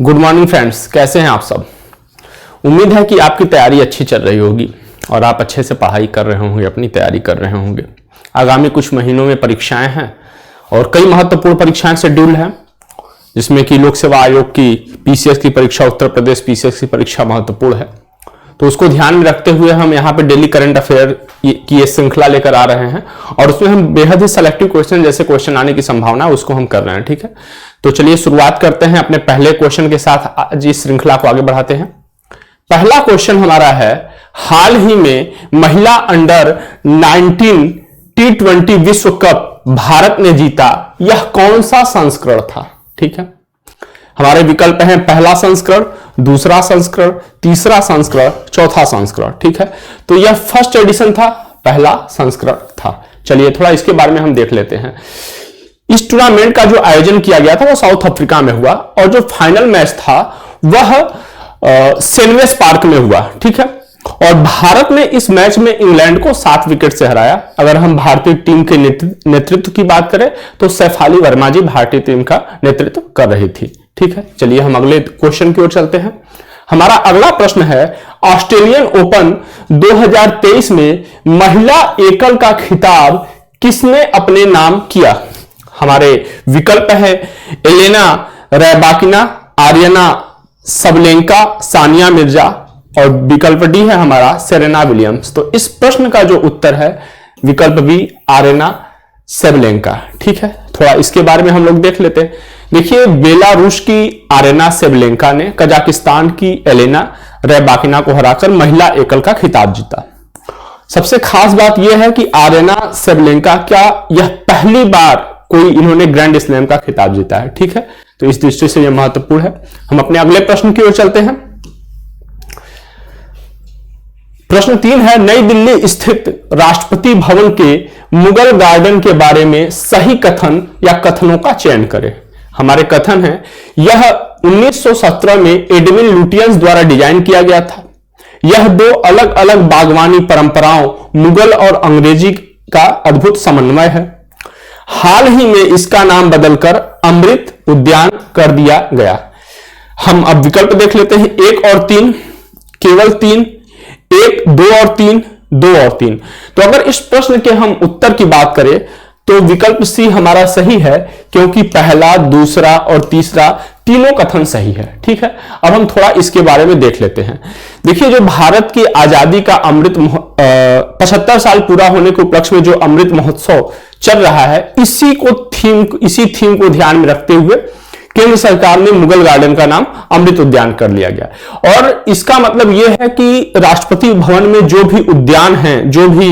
Good morning friends, कैसे हैं आप सब। उम्मीद है कि आपकी तैयारी अच्छी चल रही होगी और आप अच्छे से पढ़ाई कर रहे होंगे, अपनी तैयारी कर रहे होंगे। आगामी कुछ महीनों में परीक्षाएं हैं और कई महत्वपूर्ण परीक्षाएं शेड्यूल हैं, जिसमें कि लोक सेवा आयोग की पीसीएस की परीक्षा, उत्तर प्रदेश पीसीएस की परीक्षा महत्वपूर्ण है। तो उसको ध्यान में रखते हुए हम यहाँ पे डेली करंट अफेयर की ये श्रृंखला लेकर आ रहे हैं और उसमें हम बेहद ही सेलेक्टिव क्वेश्चन, जैसे क्वेश्चन आने की संभावना है, उसको हम कर रहे हैं। ठीक है, तो चलिए शुरुआत करते हैं अपने पहले क्वेश्चन के साथ। आज इस श्रृंखला को आगे बढ़ाते हैं। पहला क्वेश्चन हमारा है, हाल ही में महिला अंडर 19 T20 विश्व कप भारत ने जीता, यह कौन सा संस्करण था। ठीक है, हमारे विकल्प हैं पहला संस्करण, दूसरा संस्करण, तीसरा संस्करण, चौथा संस्करण। ठीक है, तो यह फर्स्ट एडिशन था, पहला संस्करण था। चलिए थोड़ा इसके बारे में हम देख लेते हैं। इस टूर्नामेंट का जो आयोजन किया गया था वो साउथ अफ्रीका में हुआ और जो फाइनल मैच था वह सेनवेस पार्क में हुआ। ठीक है, और भारत ने इस मैच में इंग्लैंड को 7 विकेट से हराया। अगर हम भारतीय टीम के नेतृत्व की बात करें तो सैफाली वर्मा जी भारतीय टीम का नेतृत्व कर रही थी। ठीक है, चलिए हम अगले क्वेश्चन की ओर चलते हैं। हमारा अगला प्रश्न है, ऑस्ट्रेलियन ओपन 2023 में महिला एकल का खिताब किसने अपने नाम किया। हमारे विकल्प है Elena Rybakina, Aryna Sabalenka, Sania Mirza, और विकल्प डी है हमारा सेरेना विलियम्स। तो इस प्रश्न का जो उत्तर है विकल्प बी, आर्यना सेबलेंका। ठीक है, थोड़ा इसके बारे में हम लोग देख लेते हैं। देखिए, बेलारूस की आर्यना सेबलेंका ने कजाकिस्तान की एलेना रैबाकिना को हराकर महिला एकल का खिताब जीता। सबसे खास बात यह है कि आर्यना सेबलेंका क्या यह पहली बार कोई इन्होंने ग्रैंड स्लैम का खिताब जीता है। ठीक है, तो इस दृष्टि से यह महत्वपूर्ण है। हम अपने अगले प्रश्न की ओर चलते हैं। प्रश्न 3 है, नई दिल्ली स्थित राष्ट्रपति भवन के मुगल गार्डन के बारे में सही कथन या कथनों का चयन करें। हमारे कथन है, यह 1917 में एडविन लुटियंस द्वारा डिजाइन किया गया था। यह 2 अलग अलग बागवानी परंपराओं, मुगल और अंग्रेजी का अद्भुत समन्वय है। हाल ही में इसका नाम बदलकर अमृत उद्यान कर दिया गया। हम अब विकल्प देख लेते हैं, 1 और 3, केवल 3, 1, 2 और 3, 2 और 3। तो अगर इस प्रश्न के हम उत्तर की बात करें तो विकल्प सी हमारा सही है, क्योंकि पहला, दूसरा और तीसरा तीनों कथन सही है। ठीक है, अब हम थोड़ा इसके बारे में देख लेते हैं। देखिए, जो भारत की आजादी का 75 साल पूरा होने के उपलक्ष्य में जो अमृत महोत्सव चल रहा है, इसी थीम को ध्यान में रखते हुए केंद्र सरकार ने मुगल गार्डन का नाम अमृत उद्यान कर लिया गया। और इसका मतलब यह है कि राष्ट्रपति भवन में जो भी उद्यान हैं, जो भी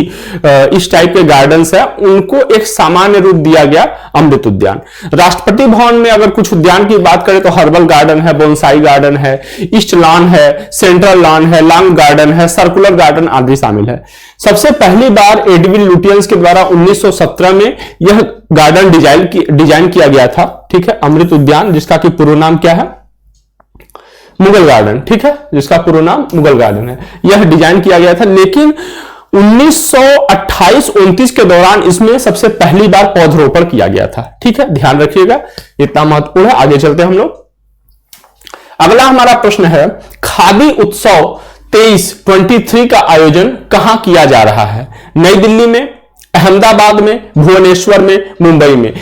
इस टाइप के गार्डन्स हैं, उनको एक सामान्य रूप दिया गया, अमृत उद्यान। राष्ट्रपति भवन में अगर कुछ उद्यान की बात करें तो हर्बल गार्डन है, बोनसाई गार्डन है, ईस्ट लॉन है, सेंट्रल लॉन है, लॉन्ग गार्डन है, सर्कुलर गार्डन आदि शामिल है। सबसे पहली बार एडविन लुटियंस के द्वारा 1917 में यह गार्डन डिजाइन किया गया था। ठीक है, अमृत उद्यान, जिसका कि पूर्ण नाम क्या है, मुगल गार्डन। ठीक है, जिसका पूर्ण नाम मुगल गार्डन है, यह डिजाइन किया गया था। लेकिन 1928-29 के दौरान इसमें सबसे पहली बार पौधरोपण किया गया था। ठीक है, ध्यान रखिएगा, इतना महत्वपूर्ण है। आगे चलते हैं हम लोग। अगला हमारा प्रश्न है, खादी उत्सव 23 का आयोजन कहां किया जा रहा है। नई दिल्ली में, अहमदाबाद में, भुवनेश्वर में, मुंबई में।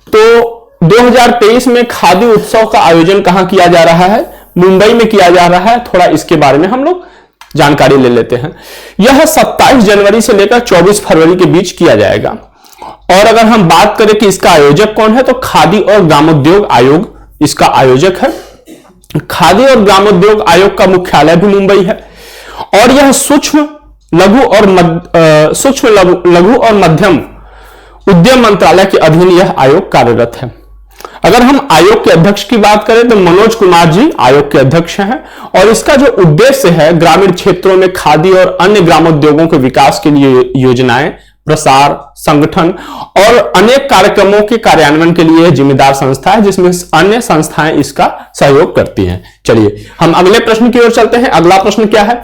तो 2023 में खादी उत्सव का आयोजन कहां किया जा रहा है, मुंबई में किया जा रहा है। थोड़ा इसके बारे में हम लोग जानकारी ले लेते हैं। यह 27 जनवरी से लेकर 24 फरवरी के बीच किया जाएगा। और अगर हम बात करें कि इसका आयोजक कौन है, तो खादी और ग्रामोद्योग आयोग इसका आयोजक है। खादी और ग्रामोद्योग आयोग का मुख्यालय भी मुंबई है और यह सूक्ष्म लघु और मध्यम उद्यम मंत्रालय के अधीन यह आयोग कार्यरत है। अगर हम आयोग के अध्यक्ष की बात करें तो मनोज कुमार जी आयोग के अध्यक्ष हैं और इसका जो उद्देश्य है, ग्रामीण क्षेत्रों में खादी और अन्य ग्रामोद्योगों के विकास के लिए योजनाएं, प्रसार, संगठन और अनेक कार्यक्रमों के कार्यान्वयन के लिए जिम्मेदार संस्था है, जिसमें अन्य संस्थाएं इसका सहयोग करती हैं। चलिए हम अगले प्रश्न की ओर चलते हैं। अगला प्रश्न क्या है,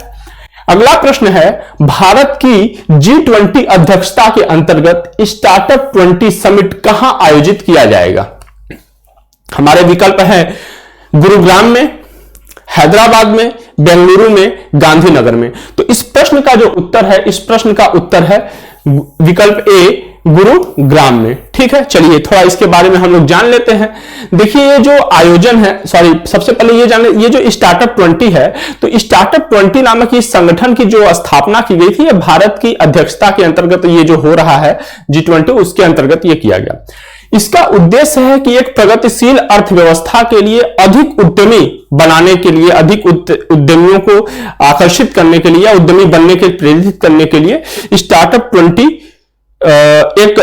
अगला प्रश्न है, भारत की G20 अध्यक्षता के अंतर्गत स्टार्टअप 20 समिट कहां आयोजित किया जाएगा। हमारे विकल्प है गुरुग्राम में, हैदराबाद में, बेंगलुरु में, गांधीनगर में। तो इस प्रश्न का जो उत्तर है, इस प्रश्न का उत्तर है विकल्प ए, गुरुग्राम में। ठीक है, चलिए थोड़ा इसके बारे में हम लोग जान लेते हैं। देखिए ये जो आयोजन है, सॉरी सबसे पहले ये जान ले, ये जो स्टार्टअप 20 है, तो स्टार्टअप 20 नामक इस संगठन की जो स्थापना की गई थी, ये भारत की अध्यक्षता के अंतर्गत ये जो हो रहा है G20, उसके अंतर्गत ये किया गया। इसका उद्देश्य है कि एक प्रगतिशील अर्थव्यवस्था के लिए अधिक उद्यमी बनाने के लिए, अधिक उद्यमियों को आकर्षित करने के लिए, उद्यमी बनने के प्रेरित करने के लिए स्टार्टअप 20 एक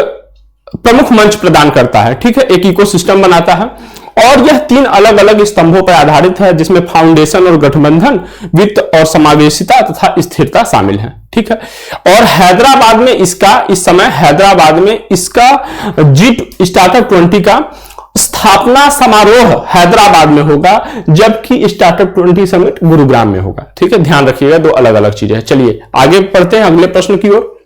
प्रमुख मंच प्रदान करता है। ठीक है, एक इकोसिस्टम बनाता है और यह 3 अलग अलग स्तंभों पर आधारित है, जिसमें फाउंडेशन और गठबंधन, वित्त और समावेशिता तथा स्थिरता शामिल है। ठीक है, और हैदराबाद में इसका, इस समय हैदराबाद में इसका स्टार्टअप 20 का स्थापना समारोह हैदराबाद में होगा, जबकि स्टार्टअप 20 समिट गुरुग्राम में होगा। ठीक है, ध्यान रखिएगा, 2 अलग अलग चीजें हैं। चलिए आगे बढ़ते हैं अगले प्रश्न की ओर।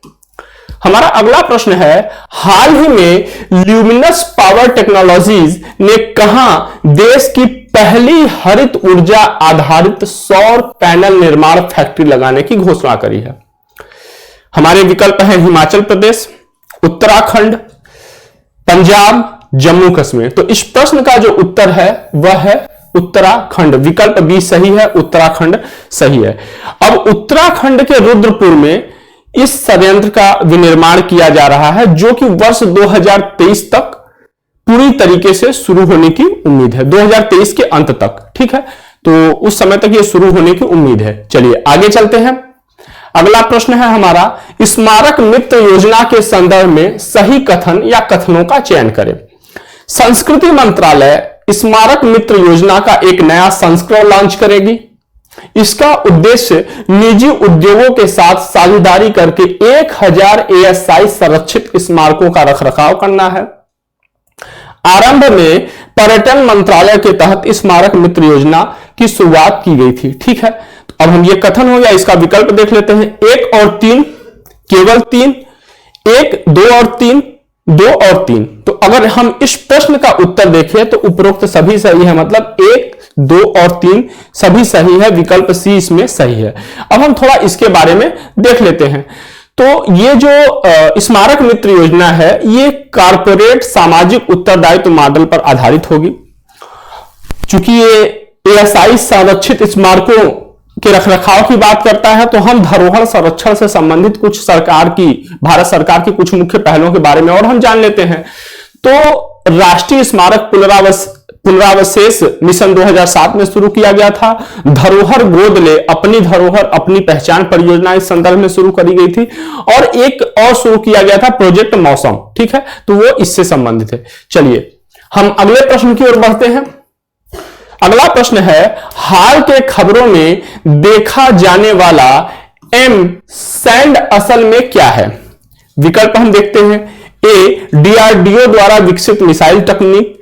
हमारा अगला प्रश्न है, हाल ही में ल्यूमिनस पावर टेक्नोलॉजीज ने कहां देश की पहली हरित ऊर्जा आधारित सौर पैनल निर्माण फैक्ट्री लगाने की घोषणा करी है? हमारे विकल्प हैं हिमाचल प्रदेश, उत्तराखंड, पंजाब, जम्मू कश्मीर। तो इस प्रश्न का जो उत्तर है वह है उत्तराखंड। विकल्प बी सही है, उत्तराखंड सही है। अब उत्तराखंड के रुद्रपुर में इस संयंत्र का विनिर्माण किया जा रहा है, जो कि वर्ष 2023 तक पूरी तरीके से शुरू होने की उम्मीद है, 2023 के अंत तक। ठीक है, तो उस समय तक ये शुरू होने की उम्मीद है। चलिए आगे चलते हैं। अगला प्रश्न है हमारा, स्मारक मित्र योजना के संदर्भ में सही कथन या कथनों का चयन करें। संस्कृति मंत्रालय स्मारक मित्र योजना का एक नया संस्करण लॉन्च करेगी। इसका उद्देश्य निजी उद्योगों के साथ साझेदारी करके 1000 ASI संरक्षित स्मारकों का रखरखाव करना है। आरंभ में पर्यटन मंत्रालय के तहत स्मारक मित्र योजना की शुरुआत की गई थी। ठीक है, तो अब हम ये कथन हो गया, इसका विकल्प देख लेते हैं। 1 और 3, केवल 3, 1, 2 और 3, 2 और 3। तो अगर हम इस प्रश्न का उत्तर देखें तो उपरोक्त सभी सही है, मतलब 1, 2 और 3 सभी सही है, विकल्प सी इसमें सही है। अब हम थोड़ा इसके बारे में देख लेते हैं। तो ये जो स्मारक मित्र योजना है, ये कारपोरेट सामाजिक उत्तरदायित्व मॉडल पर आधारित होगी। चूंकि ये ASI संरक्षित स्मारकों के रखरखाव की बात करता है, तो हम धरोहर संरक्षण से संबंधित कुछ भारत सरकार की कुछ मुख्य पहलों के बारे में और हम जान लेते हैं। तो राष्ट्रीय स्मारक पुनरावशेष मिशन 2007 में शुरू किया गया था। धरोहर गोद ले, अपनी धरोहर अपनी पहचान परियोजना इस संदर्भ में शुरू करी गई थी, और एक और शुरू किया गया था प्रोजेक्ट मौसम। ठीक है, तो वो इससे संबंधित है। चलिए हम अगले प्रश्न की ओर बढ़ते हैं। अगला प्रश्न है, हाल के खबरों में देखा जाने वाला M-SAND असल में क्या है? विकल्प हम देखते हैं। ए, DRDO द्वारा विकसित मिसाइल तकनीक,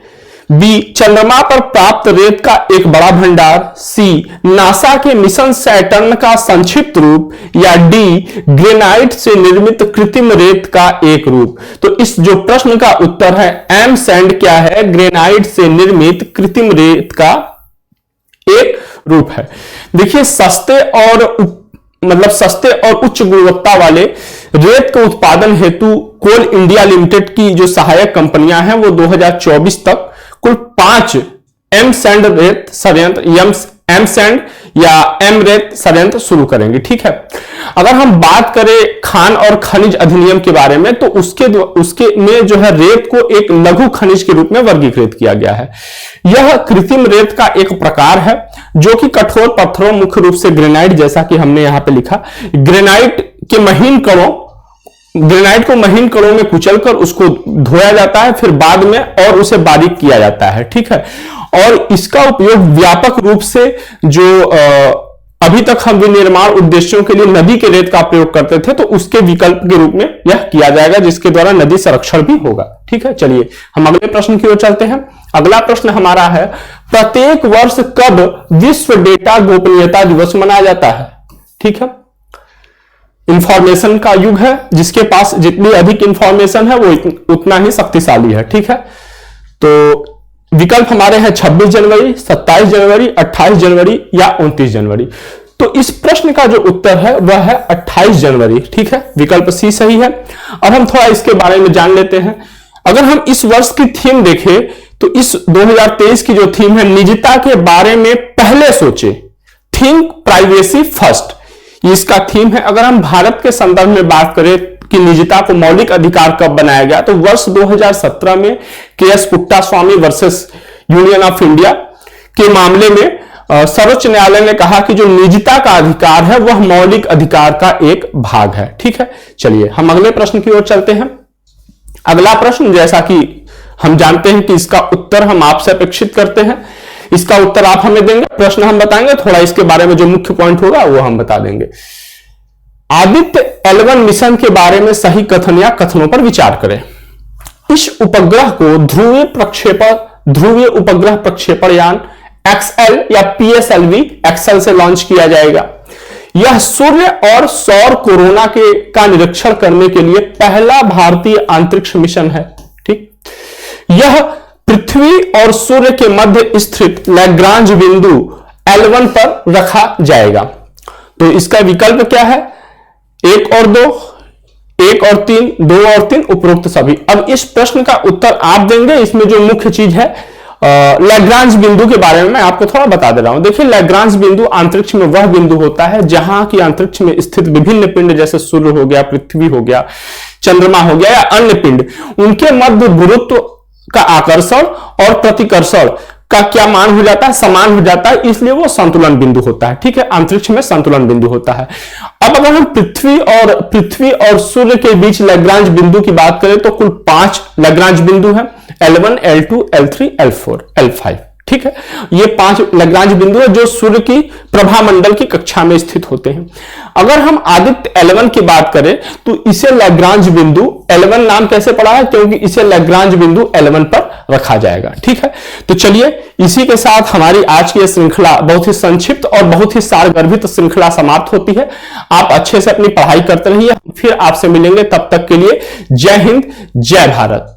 बी, चंद्रमा पर प्राप्त रेत का एक बड़ा भंडार, सी, नासा के मिशन सैटर्न का संक्षिप्त रूप, या डी, ग्रेनाइट से निर्मित कृत्रिम रेत का एक रूप। तो इस जो प्रश्न का उत्तर है, M-SAND क्या है? ग्रेनाइट से निर्मित कृत्रिम रेत का एक रूप है। देखिए सस्ते और उच्च गुणवत्ता वाले रेत के उत्पादन हेतु कोल इंडिया लिमिटेड की जो सहायक कंपनियां हैं, वो 2024 तक कुल 5 M-SAND रेत संयंत्र, M-SAND या M रेत संयंत्र शुरू करेंगे। ठीक है, अगर हम बात करें खान और खनिज अधिनियम के बारे में, तो उसके में जो है रेत को एक लघु खनिज के रूप में वर्गीकृत किया गया है। यह कृत्रिम रेत का एक प्रकार है जो कि कठोर पत्थरों, मुख्य रूप से ग्रेनाइट, जैसा कि हमने यहां पे लिखा, ग्रेनाइट को महीन कणों में कुचलकर उसको धोया जाता है, फिर बाद में और उसे बारीक किया जाता है। ठीक है, और इसका उपयोग व्यापक रूप से जो अभी तक हम विनिर्माण उद्देश्यों के लिए नदी के रेत का प्रयोग करते थे, तो उसके विकल्प के रूप में यह किया जाएगा, जिसके द्वारा नदी संरक्षण भी होगा। ठीक है, चलिए हम अगले प्रश्न की ओर चलते हैं। अगला प्रश्न हमारा है, प्रत्येक वर्ष कब विश्व डेटा गोपनीयता दिवस मनाया जाता है? ठीक है, इंफॉर्मेशन का युग है, जिसके पास जितनी अधिक इंफॉर्मेशन है वो उतना ही शक्तिशाली है। ठीक है, तो विकल्प हमारे हैं 26 जनवरी, 27 जनवरी, 28 जनवरी या 29 जनवरी। तो इस प्रश्न का जो उत्तर है वह है 28 जनवरी। ठीक है, विकल्प सी सही है। अब हम थोड़ा इसके बारे में जान लेते हैं। अगर हम इस वर्ष की थीम देखें तो इस 2023 की जो थीम है, निजता के बारे में पहले सोचे, थिंक प्राइवेसी फर्स्ट, ये इसका थीम है। अगर हम भारत के संदर्भ में बात करें कि निजता को मौलिक अधिकार कब बनाया गया, तो वर्ष 2017 में KS. Puttaswamy versus union of India के मामले में सर्वोच्च न्यायालय ने कहा कि जो निजता का अधिकार है वह मौलिक अधिकार का एक भाग है। ठीक है, चलिए हम अगले प्रश्न की ओर चलते हैं। अगला प्रश्न, जैसा कि हम जानते हैं कि इसका उत्तर हम आपसे अपेक्षित करते हैं, इसका उत्तर आप हमें देंगे, प्रश्न हम बताएंगे, थोड़ा इसके बारे में जो मुख्य पॉइंट होगा वो हम बता देंगे। आदित्य L1 मिशन के बारे में सही कथन या कथनों पर विचार करें। इस उपग्रह को ध्रुवीय उपग्रह प्रक्षेपण यान XL या PSLV XL से लॉन्च किया जाएगा। यह सूर्य और सौर कोरोना का निरीक्षण करने के लिए पहला भारतीय अंतरिक्ष मिशन है। ठीक, यह पृथ्वी और सूर्य के मध्य स्थित लैग्रांज बिंदु L1 पर रखा जाएगा। तो इसका विकल्प क्या है? 1 और 2, 1 और 3, 2 और 3, उपरोक्त सभी। अब इस प्रश्न का उत्तर आप देंगे। इसमें जो मुख्य चीज है लैग्रांज बिंदु के बारे में मैं आपको थोड़ा बता दे रहा हूं। देखिए, लैग्रांज बिंदु अंतरिक्ष में वह बिंदु होता है जहां की अंतरिक्ष में स्थित विभिन्न पिंड, जैसे सूर्य हो गया, पृथ्वी हो गया, चंद्रमा हो गया या अन्य पिंड, उनके मध्य गुरुत्व का आकर्षण और प्रतिकर्षण का क्या मान हो जाता है? समान हो जाता है, इसलिए वो संतुलन बिंदु होता है। ठीक है, अंतरिक्ष में संतुलन बिंदु होता है। अब अगर हम पृथ्वी और सूर्य के बीच लैग्रांज बिंदु की बात करें तो कुल 5 लैग्रांज बिंदु हैं, L1, L2, L3, L4, L5। ठीक है, ये 5 लैग्रांज बिंदु है जो सूर्य की प्रभामंडल की कक्षा में स्थित होते हैं। अगर हम आदित्य L1 की बात करें तो इसे लैग्रांज बिंदु L1 नाम कैसे पड़ा है? क्योंकि इसे लैग्रांज बिंदु L1 पर रखा जाएगा। ठीक है, तो चलिए इसी के साथ हमारी आज की श्रृंखला, बहुत ही संक्षिप्त और बहुत ही सारगर्भित श्रृंखला समाप्त होती है। आप अच्छे से अपनी पढ़ाई करते रहिए, फिर आपसे मिलेंगे। तब तक के लिए जय हिंद, जय भारत।